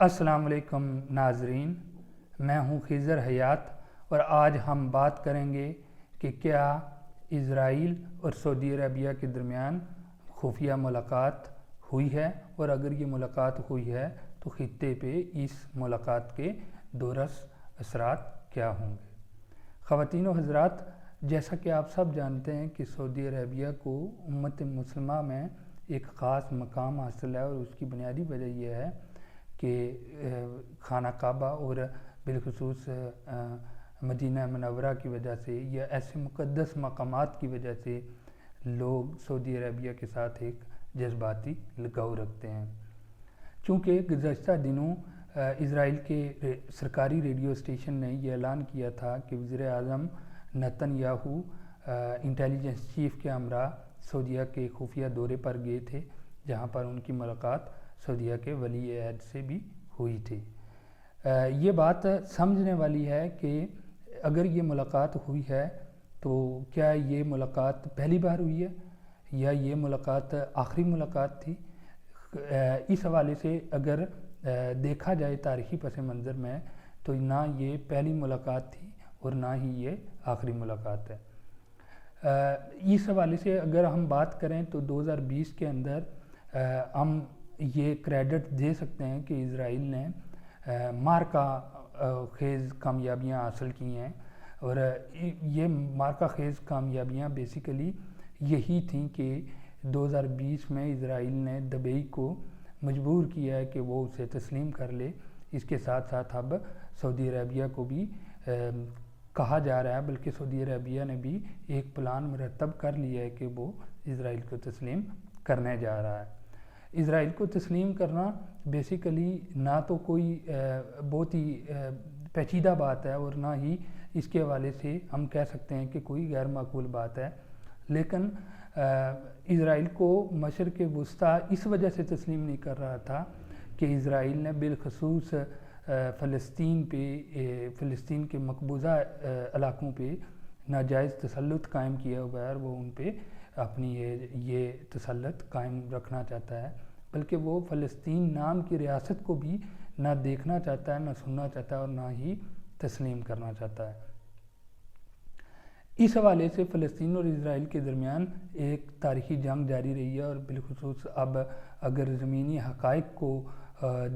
السلام علیکم ناظرین، میں ہوں خضر حیات اور آج ہم بات کریں گے کہ کیا اسرائیل اور سعودی عربیہ کے درمیان خفیہ ملاقات ہوئی ہے، اور اگر یہ ملاقات ہوئی ہے تو خطے پہ اس ملاقات کے دورس اثرات کیا ہوں گے۔ خواتین و حضرات، جیسا کہ آپ سب جانتے ہیں کہ سعودی عربیہ کو امت مسلمہ میں ایک خاص مقام حاصل ہے، اور اس کی بنیادی وجہ یہ ہے کہ خانہ کعبہ اور بالخصوص مدینہ منورہ کی وجہ سے یا ایسے مقدس مقامات کی وجہ سے لوگ سعودی عربیہ کے ساتھ ایک جذباتی لگاؤ رکھتے ہیں۔ چونکہ گزشتہ دنوں اسرائیل کے سرکاری ریڈیو اسٹیشن نے یہ اعلان کیا تھا کہ وزیر اعظم نتن یاہو انٹیلیجنس چیف کے ہمراہ سعودیہ کے خفیہ دورے پر گئے تھے، جہاں پر ان کی ملاقات سعودیہ کے ولی عہد سے بھی ہوئی تھی۔ یہ بات سمجھنے والی ہے کہ اگر یہ ملاقات ہوئی ہے تو کیا یہ ملاقات پہلی بار ہوئی ہے یا یہ ملاقات آخری ملاقات تھی۔ اس حوالے سے اگر دیکھا جائے تاریخی پس منظر میں تو نہ یہ پہلی ملاقات تھی اور نہ ہی یہ آخری ملاقات ہے۔ اس حوالے سے اگر ہم بات کریں تو 2020 کے اندر ہم یہ کریڈٹ دے سکتے ہیں کہ اسرائیل نے مارکہ خیز کامیابیاں حاصل کی ہیں، اور یہ مارکہ خیز کامیابیاں بیسیکلی یہی تھیں کہ 2020 میں اسرائیل نے دبئی کو مجبور کیا ہے کہ وہ اسے تسلیم کر لے۔ اس کے ساتھ ساتھ اب سعودی عربیہ کو بھی کہا جا رہا ہے، بلکہ سعودی عربیہ نے بھی ایک پلان مرتب کر لیا ہے کہ وہ اسرائیل کو تسلیم کرنے جا رہا ہے۔ اسرائیل کو تسلیم کرنا بیسیکلی نہ تو کوئی بہت ہی پیچیدہ بات ہے اور نہ ہی اس کے حوالے سے ہم کہہ سکتے ہیں کہ کوئی غیر معقول بات ہے، لیکن اسرائیل کو مشرق وسطیٰ اس وجہ سے تسلیم نہیں کر رہا تھا کہ اسرائیل نے بالخصوص فلسطین کے مقبوضہ علاقوں پہ ناجائز تسلط قائم کیا ہوا ہے، اور وہ ان پہ اپنی یہ تسلط قائم رکھنا چاہتا ہے، بلکہ وہ فلسطین نام کی ریاست کو بھی نہ دیکھنا چاہتا ہے، نہ سننا چاہتا ہے، اور نہ ہی تسلیم کرنا چاہتا ہے۔ اس حوالے سے فلسطین اور اسرائیل کے درمیان ایک تاریخی جنگ جاری رہی ہے، اور بالخصوص اب اگر زمینی حقائق کو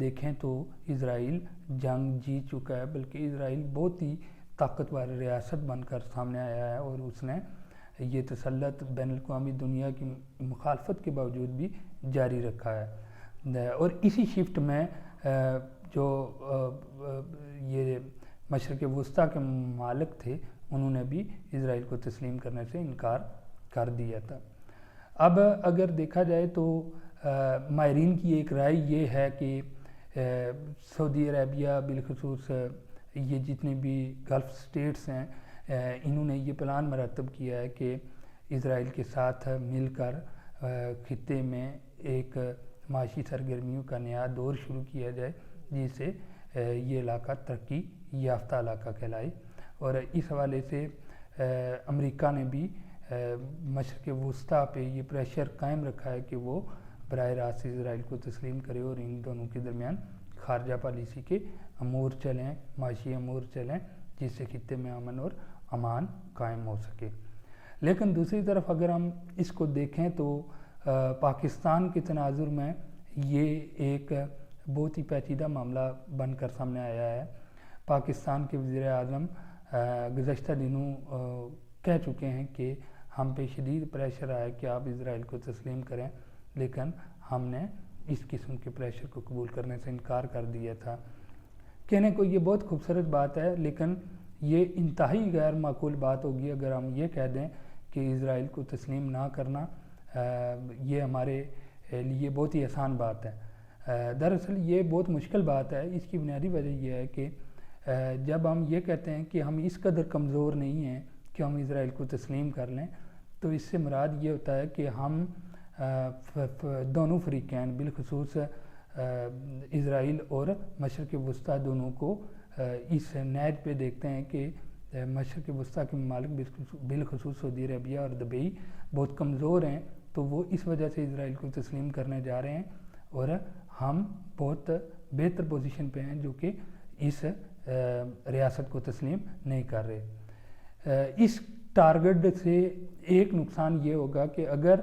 دیکھیں تو اسرائیل جنگ جیت چکا ہے، بلکہ اسرائیل بہت ہی طاقتور ریاست بن کر سامنے آیا ہے، اور اس نے یہ تسلط بین الاقوامی دنیا کی مخالفت کے باوجود بھی جاری رکھا ہے۔ اور اسی شفٹ میں جو یہ مشرق وسطیٰ کے ممالک تھے انہوں نے بھی اسرائیل کو تسلیم کرنے سے انکار کر دیا تھا۔ اب اگر دیکھا جائے تو ماہرین کی ایک رائے یہ ہے کہ سعودی عربیہ بالخصوص یہ جتنے بھی گلف سٹیٹس ہیں انہوں نے یہ پلان مرتب کیا ہے کہ اسرائیل کے ساتھ مل کر خطے میں ایک معاشی سرگرمیوں کا نیا دور شروع کیا جائے، جس سے یہ علاقہ ترقی یافتہ علاقہ کہلائے۔ اور اس حوالے سے امریکہ نے بھی مشرق وسطیٰ پہ یہ پریشر قائم رکھا ہے کہ وہ براہ راست اسرائیل کو تسلیم کرے اور ان دونوں کے درمیان خارجہ پالیسی کے امور چلیں، معاشی امور چلیں، جس سے خطے میں امن اور امان قائم ہو سکے۔ لیکن دوسری طرف اگر ہم اس کو دیکھیں تو پاکستان کے تناظر میں یہ ایک بہت ہی پیچیدہ معاملہ بن کر سامنے آیا ہے۔ پاکستان کے وزیر اعظم گزشتہ دنوں کہہ چکے ہیں کہ ہم پہ شدید پریشر آیا کہ آپ اسرائیل کو تسلیم کریں، لیکن ہم نے اس قسم کے پریشر کو قبول کرنے سے انکار کر دیا تھا۔ کہنے کو یہ بہت خوبصورت بات ہے، لیکن یہ انتہائی غیر معقول بات ہوگی اگر ہم یہ کہہ دیں کہ اسرائیل کو تسلیم نہ کرنا یہ ہمارے لیے بہت ہی آسان بات ہے۔ دراصل یہ بہت مشکل بات ہے۔ اس کی بنیادی وجہ یہ ہے کہ جب ہم یہ کہتے ہیں کہ ہم اس قدر کمزور نہیں ہیں کہ ہم اسرائیل کو تسلیم کر لیں، تو اس سے مراد یہ ہوتا ہے کہ ہم دونوں فریقین بالخصوص اسرائیل اور مشرق وسطیٰ دونوں کو اس نیج پہ دیکھتے ہیں کہ مشرق وسطیٰ کے ممالک بالخصوص سعودی عربیہ اور دبئی بہت کمزور ہیں، تو وہ اس وجہ سے اسرائیل کو تسلیم کرنے جا رہے ہیں، اور ہم بہت بہتر پوزیشن پہ ہیں جو کہ اس ریاست کو تسلیم نہیں کر رہے۔ اس ٹارگٹ سے ایک نقصان یہ ہوگا کہ اگر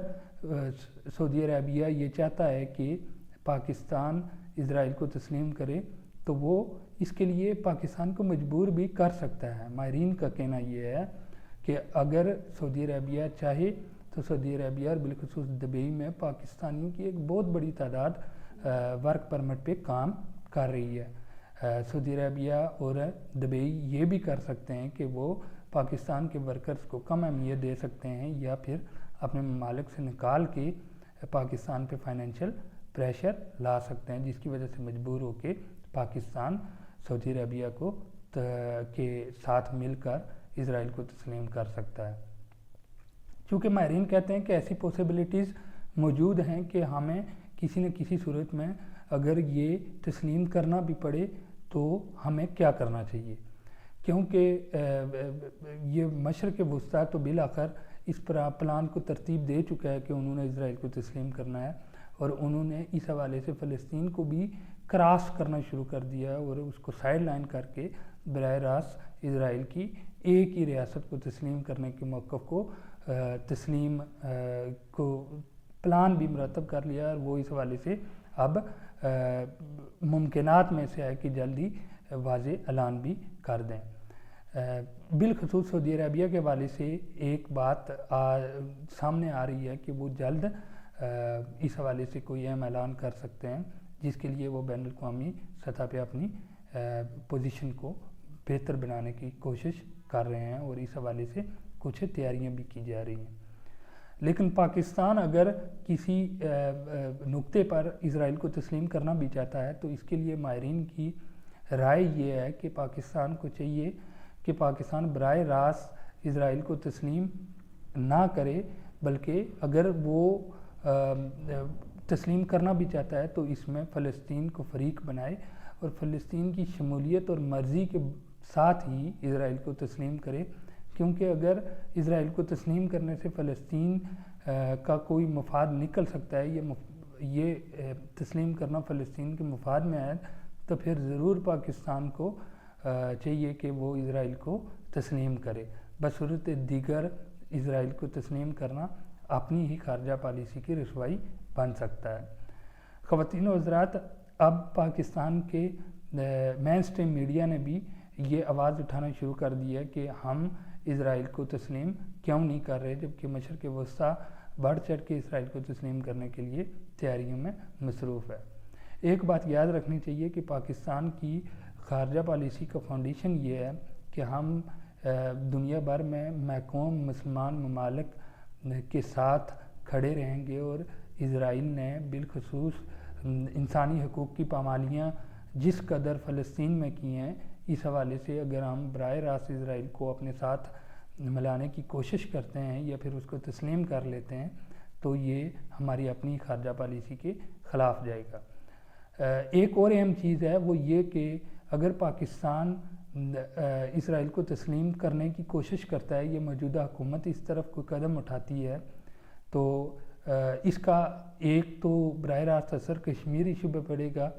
سعودی عربیہ یہ چاہتا ہے کہ پاکستان اسرائیل کو تسلیم کرے تو وہ اس کے لیے پاکستان کو مجبور بھی کر سکتا ہے۔ ماہرین کا کہنا یہ ہے کہ اگر سعودی عربیہ چاہے تو سعودی عربیہ اور بالخصوص دبئی میں پاکستانیوں کی ایک بہت بڑی تعداد ورک پرمٹ پہ کام کر رہی ہے۔ سعودی عربیہ اور دبئی یہ بھی کر سکتے ہیں کہ وہ پاکستان کے ورکرز کو کم اہمیت دے سکتے ہیں یا پھر اپنے ممالک سے نکال کے پاکستان پہ فائنینشیل پریشر لا سکتے ہیں، جس کی وجہ سے مجبور ہو کے پاکستان سعودی عربیہ کو کے ساتھ مل کر اسرائیل کو تسلیم کر سکتا ہے۔ چونکہ ماہرین کہتے ہیں کہ ایسی پوسیبلٹیز موجود ہیں کہ ہمیں کسی نہ کسی صورت میں اگر یہ تسلیم کرنا بھی پڑے تو ہمیں کیا کرنا چاہیے، کیونکہ یہ مشرق وسطیٰ تو بالآخر اس پلان کو ترتیب دے چکا ہے کہ انہوں نے اسرائیل کو تسلیم کرنا ہے، اور انہوں نے اس حوالے سے فلسطین کو بھی کراس کرنا شروع کر دیا ہے اور اس کو سائڈ لائن کر کے براہ راست اسرائیل کی ایک ہی ریاست کو تسلیم کرنے کے موقف کو تسلیم کو پلان بھی مرتب کر لیا، اور وہ اس حوالے سے اب ممکنات میں سے ہے کہ جلدی واضح اعلان بھی کر دیں۔ بالخصوص سعودی عربیہ کے حوالے سے ایک بات سامنے آ رہی ہے کہ وہ جلد اس حوالے سے کوئی اہم اعلان کر سکتے ہیں، جس کے لیے وہ بین الاقوامی سطح پہ اپنی پوزیشن کو بہتر بنانے کی کوشش کر رہے ہیں، اور اس حوالے سے کچھ تیاریاں بھی کی جا رہی ہیں۔ لیکن پاکستان اگر کسی نقطے پر اسرائیل کو تسلیم کرنا بھی چاہتا ہے تو اس کے لیے ماہرین کی رائے یہ ہے کہ پاکستان کو چاہیے کہ پاکستان براہ راست اسرائیل کو تسلیم نہ کرے، بلکہ اگر وہ تسلیم کرنا بھی چاہتا ہے تو اس میں فلسطین کو فریق بنائے اور فلسطین کی شمولیت اور مرضی کے ساتھ ہی اسرائیل کو تسلیم کرے، کیونکہ اگر اسرائیل کو تسلیم کرنے سے فلسطین کا کوئی مفاد نکل سکتا ہے، یہ تسلیم کرنا فلسطین کے مفاد میں ہے، تو پھر ضرور پاکستان کو چاہیے کہ وہ اسرائیل کو تسلیم کرے۔ بصورت دیگر اسرائیل کو تسلیم کرنا اپنی ہی خارجہ پالیسی کی رسوائی بن سکتا ہے۔ خواتین و حضرات، اب پاکستان کے مین اسٹریم میڈیا نے بھی یہ آواز اٹھانا شروع کر دی ہے کہ ہم اسرائیل کو تسلیم کیوں نہیں کر رہے، جبکہ مشرق وسطیٰ بڑھ چڑھ کے اسرائیل کو تسلیم کرنے کے لیے تیاریوں میں مصروف ہے۔ ایک بات یاد رکھنی چاہیے کہ پاکستان کی خارجہ پالیسی کا فاؤنڈیشن یہ ہے کہ ہم دنیا بھر میں محکوم مسلمان ممالک کے ساتھ کھڑے رہیں گے، اور اسرائیل نے بالخصوص انسانی حقوق کی پامالیاں جس قدر فلسطین میں کی ہیں، اس حوالے سے اگر ہم براہ راست اسرائیل کو اپنے ساتھ ملانے کی کوشش کرتے ہیں یا پھر اس کو تسلیم کر لیتے ہیں تو یہ ہماری اپنی خارجہ پالیسی کے خلاف جائے گا۔ ایک اور اہم چیز ہے وہ یہ کہ اگر پاکستان اسرائیل کو تسلیم کرنے کی کوشش کرتا ہے، یہ موجودہ حکومت اس طرف کوئی قدم اٹھاتی ہے، تو اس کا ایک تو براہ راست اثر کشمیر ایشو پہ پڑے گا،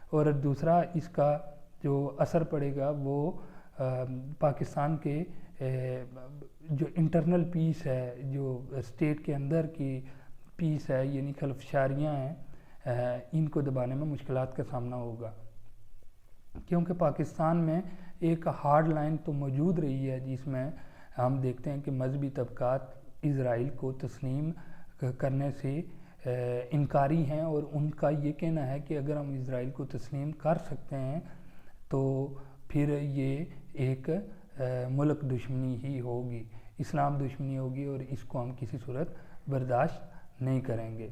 اور دوسرا اس کا جو اثر پڑے گا وہ پاکستان کے جو انٹرنل پیس ہے، جو اسٹیٹ کے اندر کی پیس ہے، یعنی خلفشاریاں ہیں، ان کو دبانے میں مشکلات کا سامنا ہوگا، کیونکہ پاکستان میں ایک ہارڈ لائن تو موجود رہی ہے جس میں ہم دیکھتے ہیں کہ مذہبی طبقات اسرائیل کو تسلیم کرنے سے انکاری ہیں، اور ان کا یہ کہنا ہے کہ اگر ہم اسرائیل کو تسلیم کر سکتے ہیں تو پھر یہ ایک ملک دشمنی ہی ہوگی، اسلام دشمنی ہوگی، اور اس کو ہم کسی صورت برداشت نہیں کریں گے۔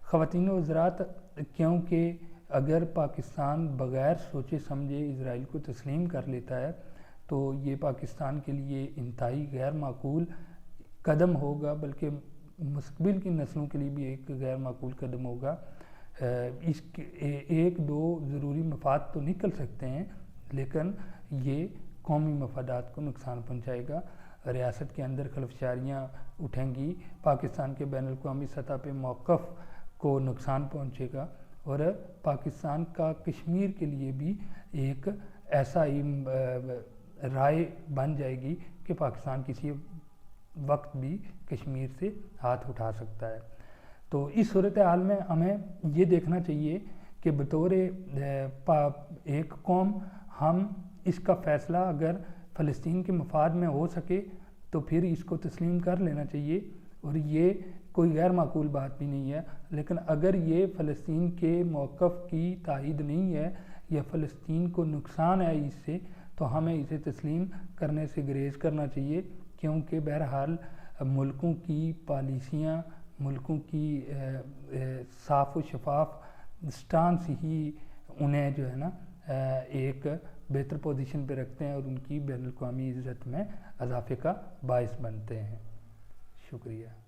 خواتین و حضرات، کیونکہ اگر پاکستان بغیر سوچے سمجھے اسرائیل کو تسلیم کر لیتا ہے تو یہ پاکستان کے لیے انتہائی غیر معقول قدم ہوگا، بلکہ مستقبل کی نسلوں کے لیے بھی ایک غیر معقول قدم ہوگا۔ اس کے ایک دو ضروری مفاد تو نکل سکتے ہیں، لیکن یہ قومی مفادات کو نقصان پہنچائے گا، ریاست کے اندر خلفشاریاں اٹھیں گی، پاکستان کے بین الاقوامی سطح پہ موقف کو نقصان پہنچے گا، اور پاکستان کا کشمیر کے لیے بھی ایک ایسا ہی رائے بن جائے گی کہ پاکستان کسی وقت بھی کشمیر سے ہاتھ اٹھا سکتا ہے۔ تو اس صورتحال میں ہمیں یہ دیکھنا چاہیے کہ بطور ایک قوم ہم اس کا فیصلہ اگر فلسطین کے مفاد میں ہو سکے تو پھر اس کو تسلیم کر لینا چاہیے، اور یہ کوئی غیر معقول بات بھی نہیں ہے۔ لیکن اگر یہ فلسطین کے موقف کی تائید نہیں ہے یا فلسطین کو نقصان ہے اس سے، تو ہمیں اسے تسلیم کرنے سے گریز کرنا چاہیے، کیونکہ بہرحال ملکوں کی پالیسیاں، ملکوں کی صاف و شفاف سٹانس ہی انہیں جو ہے نا ایک بہتر پوزیشن پہ رکھتے ہیں اور ان کی بین الاقوامی عزت میں اضافے کا باعث بنتے ہیں۔ شکریہ۔